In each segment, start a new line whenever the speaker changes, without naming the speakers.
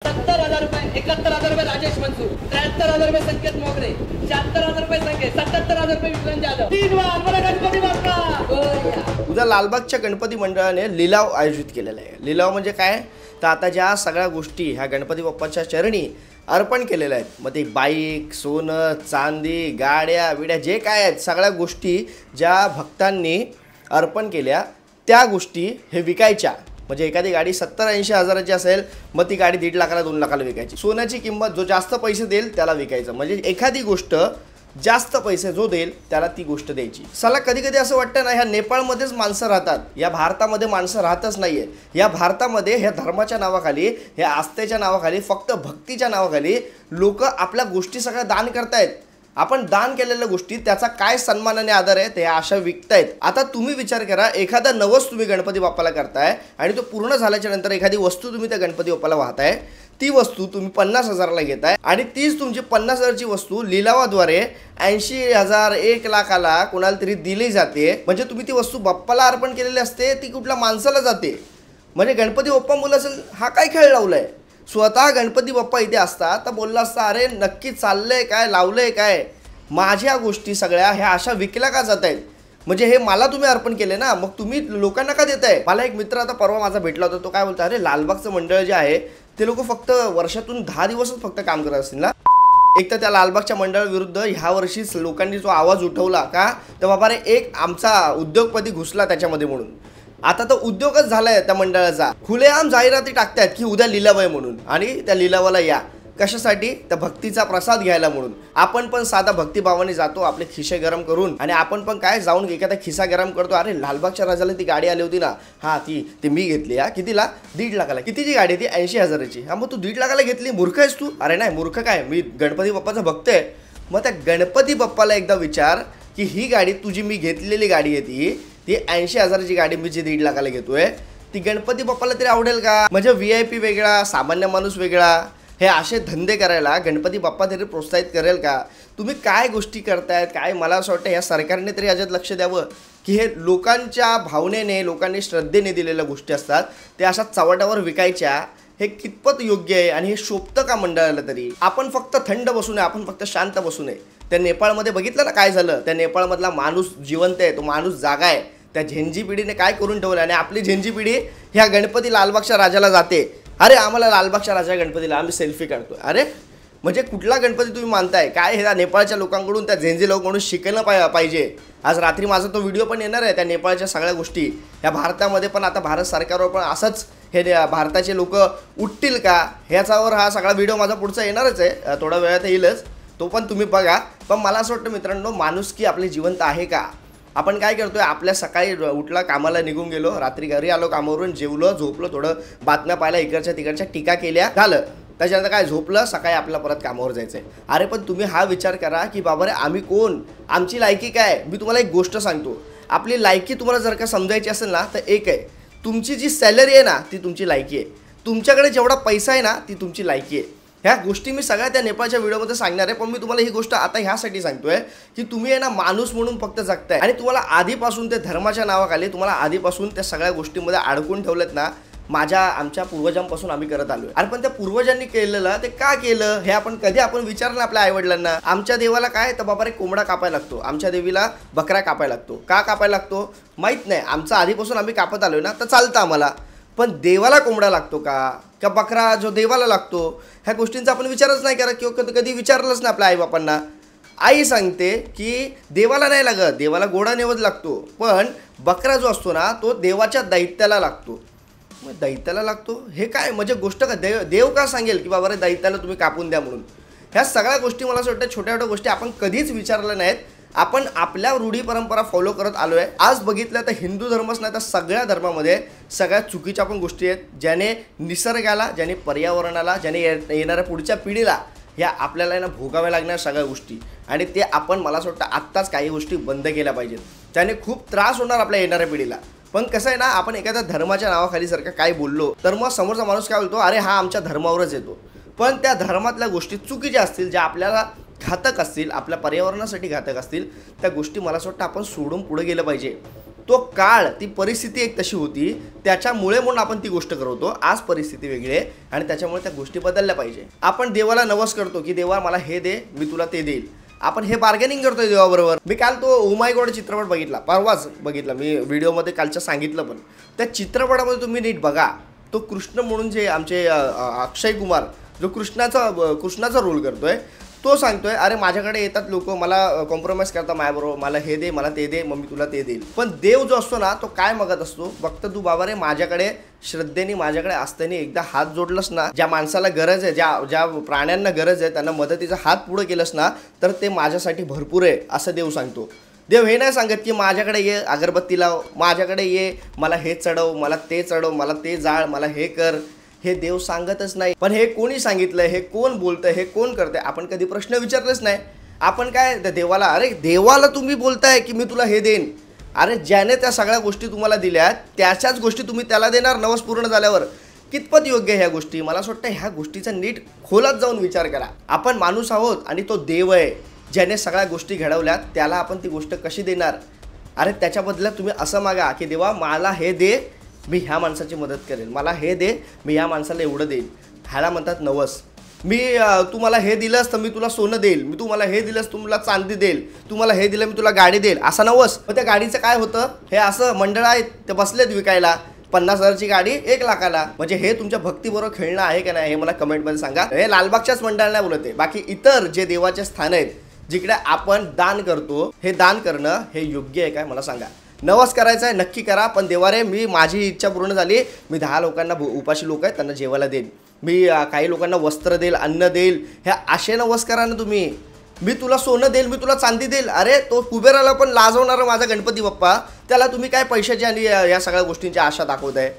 70,000 रुपये, 71,000 रुपये राजेश मनसूर, 73,000 रुपये संकेत मोगरे, 76,000 रुपये संकेत, 77,000 रुपये विक्रम जाधव. 3 वार मला गणपती बाप्पा.
उद्या लालबागच्या गणपती मंडळाने लिलाव आयोजित केलेला आहे. लिलाव म्हणजे काय तर आता ज्या सगळ्या गोष्टी ह्या गणपती बाप्पाच्या चरणी अर्पण केलेल्या आहेत, मग ते बाईक, सोनं, चांदी, गाड्या विड्या जे काय आहेत सगळ्या गोष्टी ज्या भक्तांनी अर्पण केल्या त्या गोष्टी हे विकायच्या. म्हणजे एखादी गाडी 70-80 हजाराची असेल मग ती गाडी 1.5 लाखाला 2 लाखाला विकायची. सोन्याची किंमत जो जास्त पैसे देईल त्याला विकायचं. म्हणजे एखादी गोष्ट जास्त पैसे जो देईल त्याला ती गोष्ट द्यायची. साला कधी कधी असं वाटतं ना ह्या नेपाळमध्येच माणसं राहतात, या भारतामध्ये माणसं राहतच नाहीये. या भारतामध्ये ह्या धर्माच्या नावाखाली, ह्या आस्थेच्या नावाखाली, फक्त भक्तीच्या नावाखाली लोक आपल्या गोष्टी सगळ्या दान करतायत. आपण दान केलेल्या गोष्टी त्याचा काय सन्मानाने आदर आहे ते अशा विकतायत. आता तुम्ही विचार करा, एखादा नवस तुम्ही गणपती बाप्पाला करताय आणि तो पूर्ण झाल्याच्या नंतर एखादी वस्तू तुम्ही त्या गणपती बाप्पाला वाहताय, ती वस्तू तुम्ही 50,000ला घेताय आणि तीच तुमची 50,000ची वस्तू लिलावाद्वारे 80,000 1 लाखाला कोणाला तरी दिली जाते. म्हणजे तुम्ही ती वस्तू बाप्पाला अर्पण केलेली असते, ती कुठल्या माणसाला जाते. म्हणजे गणपती बाप्पा बोलला असेल हा काय खेळ लावलाय. स्वतः गणपती बाप्पा इथे असतात तर बोलला असता अरे नक्की चाललंय काय, लावलंय काय, माझ्या गोष्टी सगळ्या ह्या अशा विकल्या का जात आहेत. म्हणजे हे मला तुम्ही अर्पण केले ना, मग तुम्ही लोकांना का देताय. मला एक मित्र आता परवा माझा भेटला होता, तो काय बोलतो अरे लालबागचं मंडळ जे आहे ते लोक फक्त वर्षातून 10 दिवसच फक्त काम करत असतील ना. एक तर त्या लालबागच्या मंडळाविरुद्ध ह्या वर्षीच लोकांनी जो आवाज उठवला का तर बाबा रे एक आमचा उद्योगपती घुसला त्याच्यामध्ये म्हणून. आता तर उद्योगच झालाय त्या मंडळाचा. खुलेआम जाहिराती टाकतात की उद्या लिलाव आहे म्हणून आणि त्या लिलावाला या कशासाठी तर भक्तीचा प्रसाद घ्यायला म्हणून. आपण पण साधा भक्तिभावाने जातो आपले खिसे गरम करून आणि आपण पण काय जाऊन एखादा खिसा गरम करतो. अरे लालबागच्या राजाला ती गाडी आली होती ना, हा ती मी घेतली. हा कितीला 1.5 लाखाला. कितीची गाडी ती 80,000ची. हा मग तू 1.5 लाखाला घेतली, मूर्ख आहेस तू. अरे नाही मूर्ख काय, मी गणपती बाप्पाचा भक्त आहे. मग त्या गणपती बाप्पाला एकदा विचार की ही गाडी तुझी मी घेतलेली गाडी आहे ती 80,000ची गाडी मी जी 1.5 लाखाला घेतोय ती गणपती बाप्पाला तरी आवडेल का. म्हणजे VIP वेगळा, सामान्य माणूस वेगळा. हे असे धंदे करायला गणपती बाप्पा तरी प्रोत्साहित करेल का. तुम्ही काय गोष्टी करतायत काय. मला असं वाटतं या सरकारने तरी याच्यात लक्ष द्यावं की हे लोकांच्या भावनेने, लोकांनी श्रद्धेने दिलेल्या गोष्टी असतात ते अशा चव्हाट्यावर विकायच्या. हे कितपत योग्य आहे आणि हे शोभतं का मंडळाला तरी. आपण फक्त थंड बसू नये, आपण फक्त शांत बसू नये. त्या नेपाळमध्ये बघितलं ना काय झालं. त्या नेपाळमधला माणूस जिवंत आहे, तो माणूस जागा आहे. त्या झेंजी पिढीने काय करून ठेवलं आणि आपली झेंजी पिढी ह्या गणपती लालबागच्या राजाला जाते. अरे आम्हाला लालबागच्या राजा गणपतीला आम्ही सेल्फी काढतो. अरे म्हणजे कुठला गणपती तुम्ही मानताय काय. ह्या नेपाळच्या लोकांकडून, त्या झेंजी लोकांकडून शिकलं पाहिजे. आज रात्री माझा तो व्हिडिओ पण येणार आहे त्या नेपाळच्या सगळ्या गोष्टी. ह्या भारतामध्ये पण आता भारत सरकारवर पण असंच हे भारताचे लोक उठतील का ह्याच्यावर हा सगळा व्हिडिओ माझा पुढचा येणारच आहे, थोडा वेळात येईलच, तो पण तुम्ही बघा. पण मला असं वाटतं मित्रांनो, माणुसकी आपली जिवंत आहे का. आपण काय करतोय, आपल्या सकाळी उठला, कामाला निघून गेलो, रात्री घरी आलो कामावरून, जेवलो, झोपलो, थोडं बातम्या पाहिल्या, इकडच्या तिकडच्या टीका केल्या, झालं. त्याच्यानंतर काय झोपलं, सकाळी आपल्याला परत कामावर जायचं आहे. अरे पण तुम्ही हा विचार करा की बाबा रे आम्ही कोण, आमची लायकी काय. मी तुम्हाला एक गोष्ट सांगतो, आपली लायकी तुम्हाला जर का समजायची असेल ना तर एक आहे, तुमची जी सॅलरी आहे ना ती तुमची लायकी आहे. तुमच्याकडे जेवढा पैसा आहे ना ती तुमची लायकी आहे. ह्या गोष्टी मी सगळ्या त्या नेपाळच्या व्हिडिओमध्ये सांगणार आहे. पण मी तुम्हाला ही गोष्ट आता ह्यासाठी सांगतोय की तुम्ही आहे ना माणूस म्हणून फक्त जगताय आणि तुम्हाला आधीपासून ते धर्माच्या नावाखाली तुम्हाला आधीपासून त्या सगळ्या गोष्टीमध्ये अडकून ठेवलेत ना. आमच्या पूर्वजांपासून आम्ही करत आलोय. अरे पण त्या पूर्वजांनी केलेलं ते का केलं हे आपण कधी विचारलं आपल्या आईवडिलांना. आमच्या देवाला काय तर बाबा रे कोंबडा कापायला लागतो, आमच्या देवीला बकरा कापायला लागतो. का कापायला लागतो माहीत नाही, आमचा आधीपासून आम्ही कापत आलोय ना तर चालतं आम्हाला. पण देवाला कोंबडा लागतो का बकरा जो देवाला लागतो ह्या गोष्टींचा आपण विचारच नाही करा किंवा कधी विचारलंच नाही आपल्या आईबापांना. आई सांगते की देवाला नाही लागत, देवाला गोडा नैवेद्य लागतो, पण बकरा जो असतो ना तो देवाच्या दैत्याला लागतो. मग दैत्याला लागतो हे काय म्हणजे गोष्ट का. देव का सांगेल की बाबा रे दैत्याला तुम्ही कापून द्या म्हणून. ह्या सगळ्या गोष्टी मला असं वाटतं छोट्या छोट्या गोष्टी आपण कधीच विचारल्या नाहीत. आपण आपल्या रूढी परंपरा फॉलो करत आलो आहे. आज बघितलं तर हिंदू धर्मच नाही तर सगळ्या धर्मामध्ये सगळ्यात चुकीच्या पण गोष्टी आहेत, ज्याने निसर्गाला, ज्याने पर्यावरणाला, ज्याने येणाऱ्या पुढच्या पिढीला ह्या आपल्याला ना भोगाव्या लागणार सगळ्या गोष्टी. आणि ते आपण मला असं वाटतं आत्ताच काही गोष्टी बंद केल्या पाहिजेत. त्याने खूप त्रास होणार आपल्या येणाऱ्या पिढीला. पण कसं आहे ना, आपण एखाद्या धर्माच्या नावाखाली जर का काय बोललो तर मग समोरचा माणूस काय बोलतो, अरे हा आमच्या धर्मावरच येतो. पण त्या धर्मातल्या गोष्टी चुकीच्या असतील, ज्या आपल्याला घातक असतील, आपल्या पर्यावरणासाठी घातक असतील, त्या गोष्टी मला असं वाटतं आपण सोडून पुढे गेलं पाहिजे. तो काळ, ती परिस्थिती एक तशी होती, त्याच्यामुळे म्हणून आपण ती गोष्ट करतो. आज परिस्थिती वेगळी आहे आणि त्याच्यामुळे त्या गोष्टी बदलल्या पाहिजे. आपण देवाला नवस करतो की देवा मला हे दे, मी तुला ते देईल. आपण हे बार्गेनिंग करतोय देवाबरोबर. मी काल तो ओ माय गॉड चित्रपट बघितला, परवाच बघितला मी, व्हिडिओमध्ये कालच्या सांगितलं. पण त्या चित्रपटामध्ये तुम्ही नीट बघा, तो कृष्ण म्हणून जे आमचे अक्षय कुमार जो कृष्णाचा रोल करतोय, तो सांगतोय अरे माझ्याकडे येतात लोक, मला कॉम्प्रोमाइज करता माझ्याबरोबर, मला हे दे, मला ते दे, मग मी तुला ते देईल. पण देव जो असतो ना, तो काय मागत असतो, फक्त तू बाबा रे माझ्याकडे श्रद्धेने, माझ्याकडे असताना एकदा हात जोडलंस ना, ज्या माणसाला गरज आहे, ज्या प्राण्यांना गरज आहे, त्यांना मदतीचा हात पुढे केलंस ना, तर ते माझ्यासाठी भरपूर आहे, असं देव सांगतो. देव हे नाही सांगत की माझ्याकडे ये, अगरबत्ती लाव, माझ्याकडे ये, मला हे चढव, मला ते चढव, मला ते जाळ, मला हे कर. हे देव सांगतच नाही. पण हे कोणी सांगितलंय, हे कोण बोलतंय, हे कोण करतंय, आपण कधी प्रश्न विचारलेच नाही. आपण काय देवाला, अरे देवाला तुम्ही बोलताय की मी तुला हे देईन, अरे ज्याने त्या सगळ्या गोष्टी तुम्हाला दिल्यात त्याच्याच गोष्टी तुम्ही त्याला देणार नवस पूर्ण झाल्यावर. कितपत योग्य ह्या गोष्टी? मला असं वाटतं ह्या गोष्टीचा नीट खोलात जाऊन विचार करा. आपण माणूस आहोत आणि तो देव आहे ज्याने सगळ्या गोष्टी घडवल्यात, त्याला आपण ती गोष्ट कशी देणार? अरे त्याच्या बदल्यात तुम्ही असं मागा की देवा मला हे दे, मी ह्या माणसाची मदत करेन, मला हे दे, मी ह्या माणसाला एवढं देईन. ह्याला म्हणतात नवस. तू मला हे दिलंस तर मी तुला सोनं देईल, तू मला हे दिलंस तुला चांदी देईल, तू मला हे दिलं मी तुला गाडी देईल, असा नवस. मग त्या गाडीचं काय होतं? हे असं मंडळ आहेत ते बसलेत विकायला, 50,000ची गाडी 1 लाखाला. म्हणजे हे तुमच्या भक्तीबरोबर खेळणं आहे का नाही हे मला कमेंटमध्ये सांगा. हे लालबागच्याच मंडळाला नाही बोलत आहे, बाकी इतर जे देवाचे स्थान आहेत जिकडे आपण दान करतो, हे दान करणं हे योग्य आहे काय मला सांगा. नवस करायचा आहे नक्की करा, पण देवा रे मी माझी इच्छा पूर्ण झाली, मी 10 लोकांना, उपाशी लोक आहेत त्यांना जेवायला देईन, मी काही लोकांना वस्त्र देईल, अन्न देईल, ह्या असे नवस करा ना तुम्ही. मी तुला सोनं देईल, मी तुला चांदी देईल. अरे तो कुबेराला पण लाजवणारा माझा गणपती बाप्पा, त्याला तुम्ही काय पैशाची आणि या सगळ्या गोष्टींची आशा दाखवताय?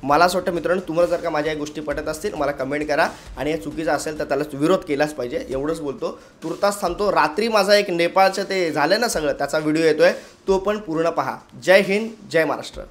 मला असं वाटतं मित्रांनो, तुम्हाला जर का माझ्या या गोष्टी पटत असतील मला कमेंट करा, आणि हे चुकीचं असेल तर त्याला विरोध केलाच पाहिजे. एवढंच बोलतो, तुर्तास थांबतो. रात्री माझा एक नेपाळचं ते झालं ना सगळं, त्याचा व्हिडिओ येतोय, तो पण पूर्ण पहा. जय हिंद, जय महाराष्ट्र.